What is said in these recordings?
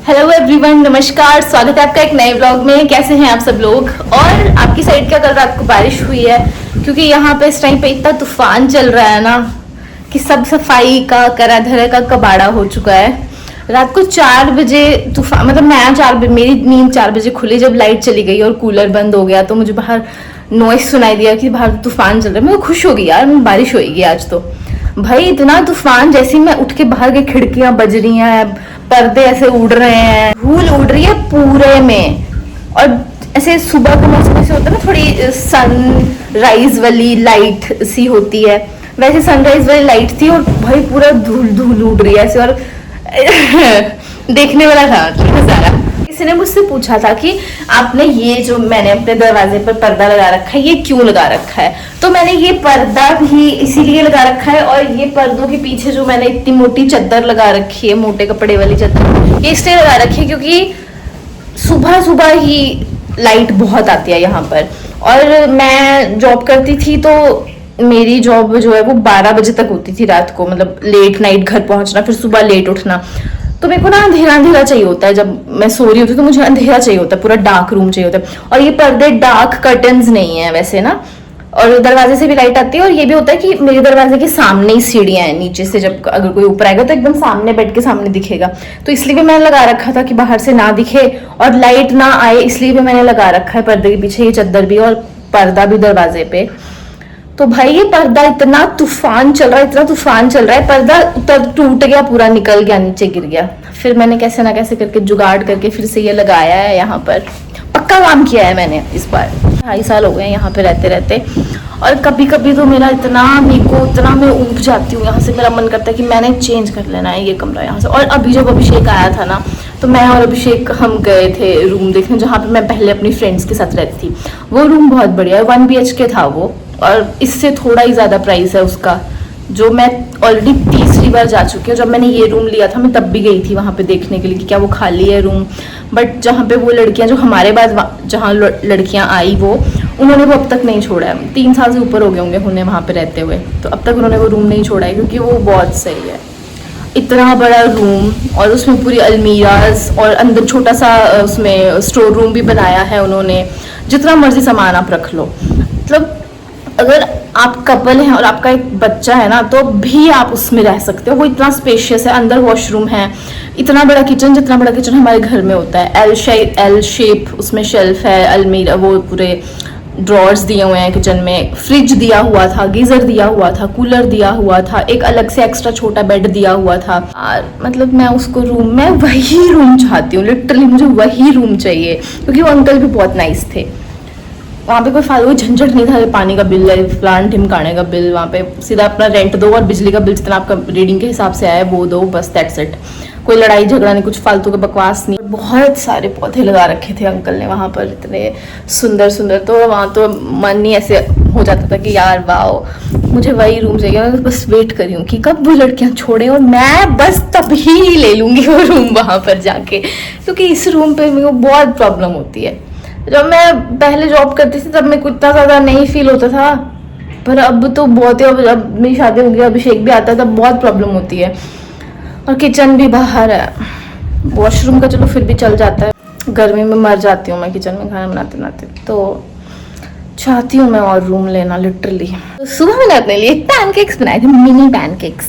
Hello everyone, नमस्कार। स्वागत है आपका एक नए ब्लॉग में। कैसे हैं आप सब लोग? और आपकी साइड क्या कल रात को बारिश हुई है? क्योंकि यहाँ पे इस टाइम पे इतना तूफान चल रहा है ना कि सब सफाई का करा धरा का कबाड़ा हो चुका है। रात को 4 बजे तूफान, मतलब मैं 4 बजे, मेरी नींद 4 बजे खुली जब लाइट चली गई और कूलर बंद हो गया तो मुझे बाहर नॉइस सुनाई दिया कि बाहर तूफान चल रहा है। मैं खुश हो गई यार, बारिश होगी आज तो। भाई इतना तूफान, जैसे ही मैं उठ के बाहर गई खिड़कियां बज रही हैं, पर्दे ऐसे उड़ रहे हैं, धूल उड़ रही है पूरे में। और ऐसे सुबह का मौसम ऐसे होता है ना, थोड़ी सनराइज वाली लाइट सी होती है, वैसे सनराइज वाली लाइट थी और भाई पूरा धूल धूल उड़ रही है ऐसे। और देखने वाला था नजारा। किसी ने मुझसे पूछा था कि आपने ये जो मैंने अपने दरवाजे पर पर्दा लगा रखा है ये क्यों लगा रखा है? तो मैंने ये पर्दा भी इसीलिए लगा रखा है, और ये पर्दों के पीछे जो मैंने इतनी मोटी चादर लगा रखी है, मोटे कपड़े वाली चादर, ये इसलिए लगा रखी है क्योंकि सुबह सुबह ही लाइट बहुत आती है यहाँ पर। और मैं जॉब करती थी तो मेरी जॉब जो है वो 12 बजे तक होती थी रात को, मतलब लेट नाइट घर पहुंचना, फिर सुबह लेट उठना। तो मेरे को ना अंधेरा अंधेरा चाहिए होता है। जब मैं सो रही होती हूँ तो मुझे अंधेरा चाहिए होता है, पूरा डार्क रूम चाहिए होता है। और ये पर्दे डार्क कर्टन्स नहीं है वैसे ना, और दरवाजे से भी लाइट आती है। और ये भी होता है कि मेरे दरवाजे के सामने ही सीढ़ियां हैं, नीचे से जब अगर कोई ऊपर आएगा तो एकदम सामने, बेड के सामने दिखेगा। तो इसलिए भी मैंने लगा रखा था कि बाहर से ना दिखे और लाइट ना आए, इसलिए भी मैंने लगा रखा है पर्दे के पीछे ये चादर भी और पर्दा भी दरवाजे पे। तो भाई ये पर्दा इतना तूफान चल रहा है, इतना तूफान चल रहा है, पर्दा टूट गया, पूरा निकल गया, नीचे गिर गया। फिर मैंने कैसे ना कैसे करके जुगाड़ करके फिर से ये लगाया है। यहाँ पर पक्का काम किया है मैंने इस बार। 2.5 साल हो गए यहाँ पे रहते रहते। और कभी कभी तो मेरा इतना, मेरे को इतना मैं ऊब जाती हूँ यहाँ से, मेरा मन करता है कि मैंने चेंज कर लेना है ये कमरा यहाँ से। और अभी जब अभिषेक आया था ना, तो मैं और अभिषेक हम गए थे रूम देखने जहाँ पे मैं पहले अपनी फ्रेंड्स के साथ रहती थी। वो रूम बहुत बढ़िया है, 1 BHK था वो, और इससे थोड़ा ही ज़्यादा प्राइस है उसका, जो मैं ऑलरेडी तीसरी बार जा चुकी हूँ। जब मैंने ये रूम लिया था मैं तब भी गई थी वहाँ पे देखने के लिए कि क्या वो खाली है रूम। बट जहाँ पे वो लड़कियाँ जो हमारे बाद जहाँ लड़कियाँ आई वो, उन्होंने वो अब तक नहीं छोड़ा है। 3 साल से ऊपर हो गए होंगे उन्हें वहाँ पे रहते हुए, तो अब तक उन्होंने वो रूम नहीं छोड़ा है क्योंकि वो बहुत सही है। इतना बड़ा रूम और उसमें पूरी अलमीराज और अंदर छोटा सा उसमें स्टोर रूम भी बनाया है उन्होंने। जितना मर्जी सामान आप रख लो, मतलब अगर आप कपल हैं और आपका एक बच्चा है ना तो भी आप उसमें रह सकते हो। वो इतना स्पेशियस है, अंदर वॉशरूम है, इतना बड़ा किचन, जितना बड़ा किचन हमारे घर में होता है। एल शेप उसमें शेल्फ है, अलमीरा, वो पूरे ड्रॉर्स दिए हुए हैं किचन में, फ्रिज दिया हुआ था, गीजर दिया हुआ था, कूलर दिया हुआ था, एक अलग से एक्स्ट्रा छोटा बेड दिया हुआ था। और मतलब मैं उसको रूम में वही रूम चाहती हूँ, लिटरली मुझे वही रूम चाहिए। क्योंकि वो अंकल भी बहुत नाइस थे, वहाँ पे कोई फालतू झंझट नहीं था। पानी का बिल है, प्लान ढिमकाने का बिल, वहाँ पे सीधा अपना रेंट दो और बिजली का बिल जितना आपका रीडिंग के हिसाब से आया है वो दो, बस दैट्स इट। कोई लड़ाई झगड़ा नहीं, कुछ फालतू का बकवास नहीं। बहुत सारे पौधे लगा रखे थे अंकल ने वहाँ पर, इतने सुंदर सुंदर। तो वहाँ तो मन ही ऐसे हो जाता था कि यार वाओ, मुझे वही रूम चाहिए। मैं बस वेट कर रही हूँ कि कब वो लड़कियाँ छोड़े और मैं बस तभी ले लूँगी वो रूम वहाँ पर जाके, क्योंकि इस रूम पर मेरे को बहुत प्रॉब्लम होती है। जब मैं पहले जॉब करती थी तब मेरे को इतना ज़्यादा नहीं फील होता था, पर अब तो बहुत ही, अब मेरी शादी हो गई, अभिषेक भी आता है तब बहुत प्रॉब्लम होती है। और किचन भी बाहर है, वॉशरूम का चलो फिर भी चल जाता है, गर्मी में मर जाती हूँ मैं किचन में खाना बनाते बनाते। तो चाहती हूँ मैं और रूम लेना लिटरली। तो सुबह मैंने अपने लिए पैनकेक्स बनाए थे, मिनी पैनकेक्स,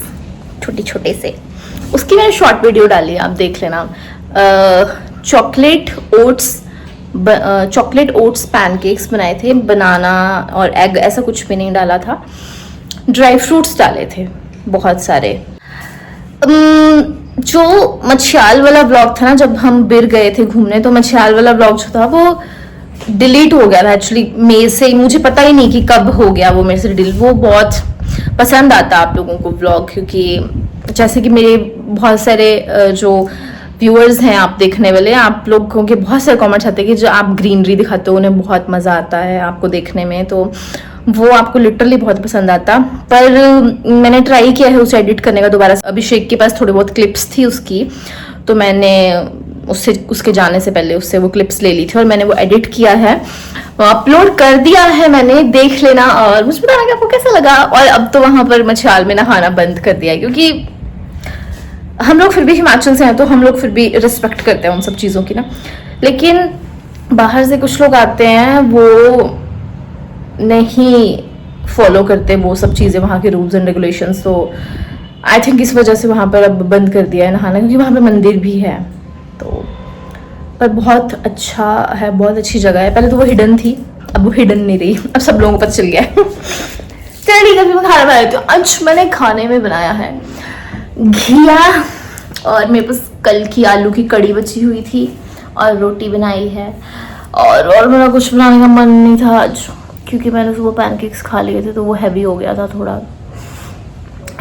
छोटे छोटे से। उसकी मैंने शॉर्ट वीडियो डाली है, आप देख लेना। चॉकलेट ओट्स पैनकेक्स बनाए थे, बनाना और एग ऐसा कुछ भी नहीं डाला था। ड्राई फ्रूट्स डाले थे बहुत सारे। जो मछयाल वाला ब्लॉग था ना, जब हम बिर गए थे घूमने, तो मछयाल वाला ब्लॉग जो था वो डिलीट हो गया था एक्चुअली मेरे से। मुझे पता ही नहीं कि कब हो गया वो मेरे से डिलीट। वो बहुत पसंद आता आप लोगों को ब्लॉग, क्योंकि जैसे कि मेरे बहुत सारे जो व्यूअर्स हैं आप देखने वाले, आप लोगों के बहुत सारे कमेंट्स आते हैं कि जो आप ग्रीनरी दिखाते हो उन्हें बहुत मज़ा आता है आपको देखने में, तो वो आपको लिटरली बहुत पसंद आता। पर मैंने ट्राई किया है उसे एडिट करने का दोबारा। अभिषेक के पास थोड़ी बहुत क्लिप्स थी उसकी, तो मैंने उसके जाने से पहले उससे वो क्लिप्स ले ली थी और मैंने वो एडिट किया है, अपलोड कर दिया है मैंने, देख लेना और मुझे बताना कि आपको कैसा लगा। और अब तो वहाँ पर मछयाल में नहाना बंद कर दिया है, क्योंकि हम लोग फिर भी हिमाचल से हैं तो हम लोग फिर भी रिस्पेक्ट करते हैं उन सब चीज़ों की ना, लेकिन बाहर से कुछ लोग आते हैं वो नहीं फॉलो करते वो सब चीज़ें, वहाँ के रूल्स एंड रेगुलेशंस। तो आई थिंक इस वजह से वहाँ पर अब बंद कर दिया है नहाना, क्योंकि वहाँ पे मंदिर भी है। तो पर बहुत अच्छा है, बहुत अच्छी जगह है। पहले तो वो हिडन थी, अब वो हिडन नहीं रही, अब सब लोगों को पता चल गया है। चलिए ठीक है, मैं खाना बना लेती हूँ। आज मैंने खाने में बनाया है घिया, और मेरे पास कल की आलू की कड़ी बची हुई थी, और रोटी बनाई है। और मेरा कुछ बनाने का मन नहीं था आज, क्योंकि मैंने सुबह पैनकेक्स खा लिए थे तो वो हैवी हो गया था थोड़ा,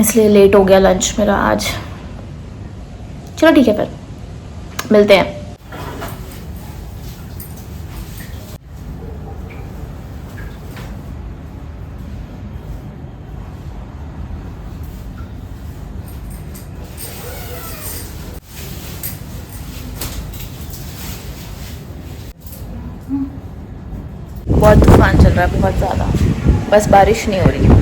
इसलिए लेट हो गया लंच मेरा आज। चलो ठीक है, फिर मिलते हैं। बहुत तूफान चल रहा है, बहुत ज़्यादा, बस बारिश नहीं हो रही।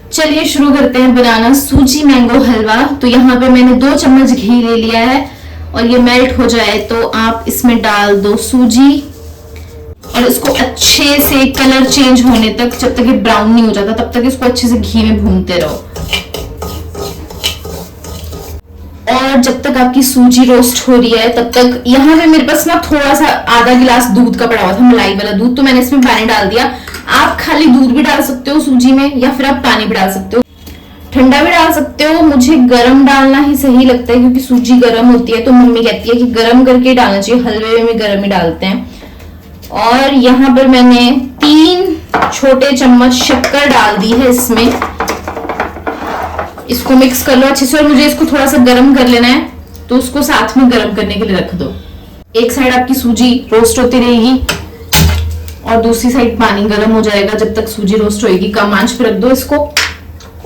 चलिए शुरू करते हैं बनाना सूजी मैंगो हलवा। तो यहाँ पे मैंने 2 चम्मच घी ले लिया है, और ये मेल्ट हो जाए तो आप इसमें डाल दो सूजी, और इसको अच्छे से कलर चेंज होने तक, जब तक ये ब्राउन नहीं हो जाता तब तक इसको अच्छे से घी में भूनते रहो। और जब तक आपकी सूजी रोस्ट हो रही है तब तक, यहाँ पे मेरे पास ना थोड़ा सा आधा गिलास दूध का पड़ा हुआ था, मलाई वाला दूध, तो मैंने इसमें पानी डाल दिया। आप खाली दूध भी डाल सकते हो सूजी में, या फिर आप पानी भी डाल सकते हो, ठंडा भी डाल सकते हो। मुझे गरम डालना ही सही लगता है, क्योंकि सूजी गरम होती है, तो मम्मी कहती है कि गरम करके डालना चाहिए, हलवे में गरम ही डालते हैं। और यहाँ पर मैंने 3 छोटे चम्मच शक्कर डाल दी है इसमें। इसको मिक्स कर लो अच्छे से, और मुझे इसको थोड़ा सा गर्म कर लेना है, तो उसको साथ में गर्म करने के लिए रख दो। एक साइड आपकी सूजी रोस्ट होती रहेगी, और दूसरी साइड पानी गर्म हो जाएगा जब तक सूजी रोस्ट होएगी। कम आंच पे रख दो इसको,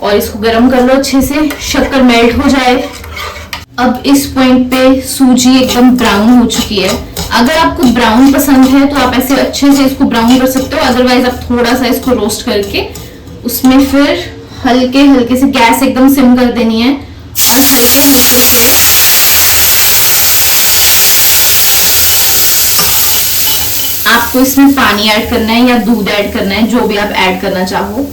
और इसको गर्म कर लो अच्छे से, शक्कर मेल्ट हो जाए। अब इस पॉइंट पे सूजी एकदम ब्राउन हो चुकी है। अगर आपको ब्राउन पसंद है तो आप ऐसे अच्छे से इसको ब्राउन कर सकते हो, अदरवाइज आप थोड़ा सा इसको रोस्ट करके उसमें फिर हल्के हल्के से गैस एकदम सिम कर देनी है, और हल्के हल्के से आपको इसमें पानी ऐड करना है या दूध ऐड करना है, जो भी आप ऐड करना चाहो।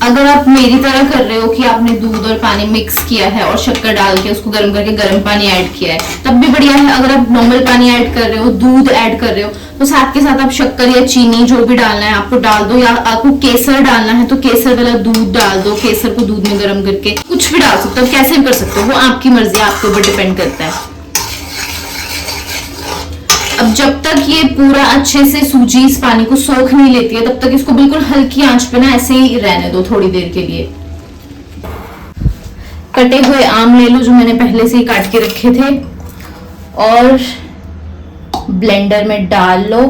अगर आप मेरी तरह कर रहे हो कि आपने दूध और पानी मिक्स किया है और शक्कर डाल के उसको गर्म करके गर्म पानी ऐड किया है, तब भी बढ़िया है। अगर आप नॉर्मल पानी ऐड कर रहे हो, दूध ऐड कर रहे हो, तो साथ के साथ आप शक्कर या चीनी जो भी डालना है आपको डाल दो, या आपको केसर डालना है तो केसर वाला दूध डाल दो, केसर को दूध में गर्म करके, कुछ भी डाल सकते हो, कैसे भी कर सकते हो, वो आपकी मर्जी, आपके ऊपर डिपेंड करता है। अब जब तक ये पूरा अच्छे से सूजी इस पानी को सोख नहीं लेती है, तब तक इसको बिल्कुल हल्की आंच पे ना ऐसे ही रहने दो थोड़ी देर के लिए। कटे हुए आम ले लो जो मैंने पहले से ही काट के रखे थे, और ब्लेंडर में डाल लो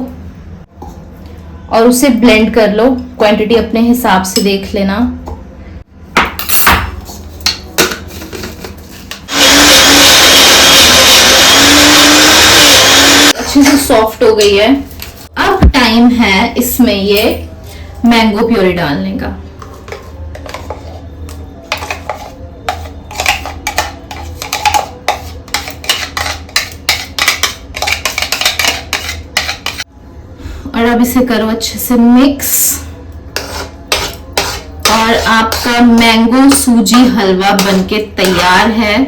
और उसे ब्लेंड कर लो। क्वांटिटी अपने हिसाब से देख लेना। अच्छे से सॉफ्ट हो गई है। अब टाइम है इसमें ये मैंगो प्योरी डालने का। और अब इसे करो अच्छे से मिक्स, और आपका मैंगो सूजी हलवा बनके तैयार है।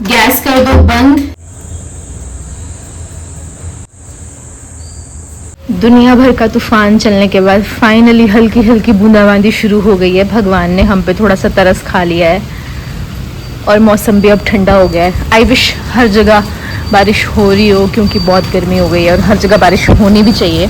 गैस कर दो बंद। दुनिया भर का तूफान चलने के बाद फाइनली हल्की हल्की बूंदाबांदी शुरू हो गई है। भगवान ने हम पे थोड़ा सा तरस खा लिया है, और मौसम भी अब ठंडा हो गया है। आई विश हर जगह बारिश हो रही हो, क्योंकि बहुत गर्मी हो गई है और हर जगह बारिश होनी भी चाहिए।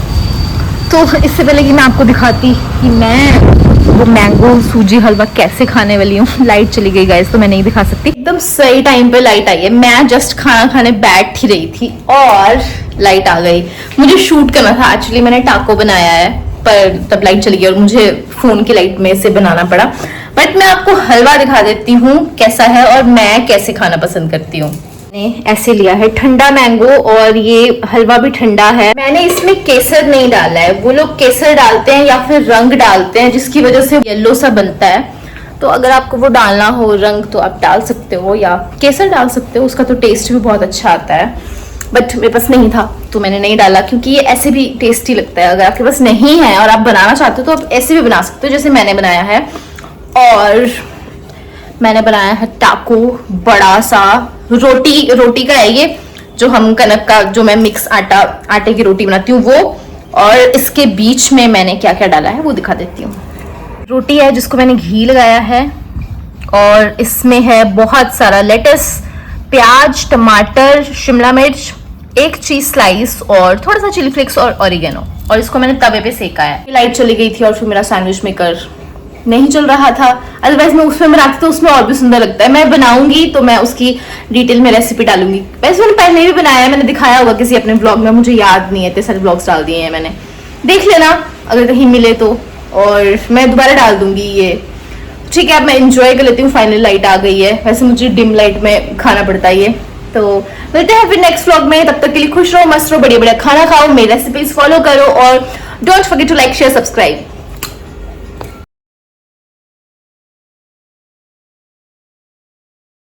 तो इससे पहले कि मैं आपको दिखाती कि मैं वो मैंगो सूजी हलवा कैसे खाने वाली हूँ। लाइट चली गई गाइस तो मैं नहीं दिखा सकती। एकदम सही टाइम पे लाइट आई है। मैं जस्ट खाना खाने बैठ ही रही थी और लाइट आ गई। मुझे शूट करना था एक्चुअली, मैंने टाको बनाया है पर तब लाइट चली गई और मुझे फोन की लाइट में से बनाना पड़ा। बट मैं आपको हलवा दिखा देती हूँ कैसा है और मैं कैसे खाना पसंद करती हूँ। मैंने ऐसे लिया है ठंडा मैंगो और ये हलवा भी ठंडा है। मैंने इसमें केसर नहीं डाला है। वो लोग केसर डालते हैं या फिर रंग डालते हैं जिसकी वजह से येलो सा बनता है। तो अगर आपको वो डालना हो रंग तो आप डाल सकते हो या केसर डाल सकते हो, उसका तो टेस्ट भी बहुत अच्छा आता है। बट मेरे पास नहीं था तो मैंने नहीं डाला क्योंकि ये ऐसे भी टेस्टी लगता है। अगर आपके पास नहीं है और आप बनाना चाहते हो तो आप ऐसे भी बना सकते हो जैसे मैंने बनाया है। और मैंने बनाया है टाको बड़ा सा। रोटी का है ये, जो हम कनक का जो मैं मिक्स आटे की रोटी बनाती हूँ वो। और इसके बीच में मैंने क्या क्या डाला है वो दिखा देती हूँ। रोटी है जिसको मैंने घी लगाया है और इसमें है बहुत सारा लेटस, प्याज, टमाटर, शिमला मिर्च, एक चीज स्लाइस और थोड़ा सा चिली फ्लेक्स और ऑरिगेनो। और इसको मैंने तवे पे सेका है। लाइट चली गई थी और फिर मेरा सैंडविच मेकर नहीं चल रहा था। अदरवाइज मैं उसमें बनाती तो उसमें और भी सुंदर लगता है। मैं बनाऊंगी तो मैं उसकी डिटेल में रेसिपी डालूंगी। वैसे मैंने पहले भी बनाया है, मैंने दिखाया होगा किसी अपने ब्लॉग में, मुझे याद नहीं है। इतने सारे ब्लॉग्स डाल दिए हैं मैंने, देख लेना अगर कहीं मिले तो। और मैं दोबारा डाल दूंगी ये, ठीक है। अब मैं इंजॉय कर लेती हूँ। फाइनली लाइट आ गई है। वैसे मुझे डिम लाइट में खाना पड़ता है ये। तो मिलते हैं फिर नेक्स्ट व्लॉग में। तब तक के लिए खुश रहो, मस्त रहो, बढ़िया बढ़िया खाना खाओ, मेरी रेसिपीज फॉलो करो और don't forget to like, share, subscribe.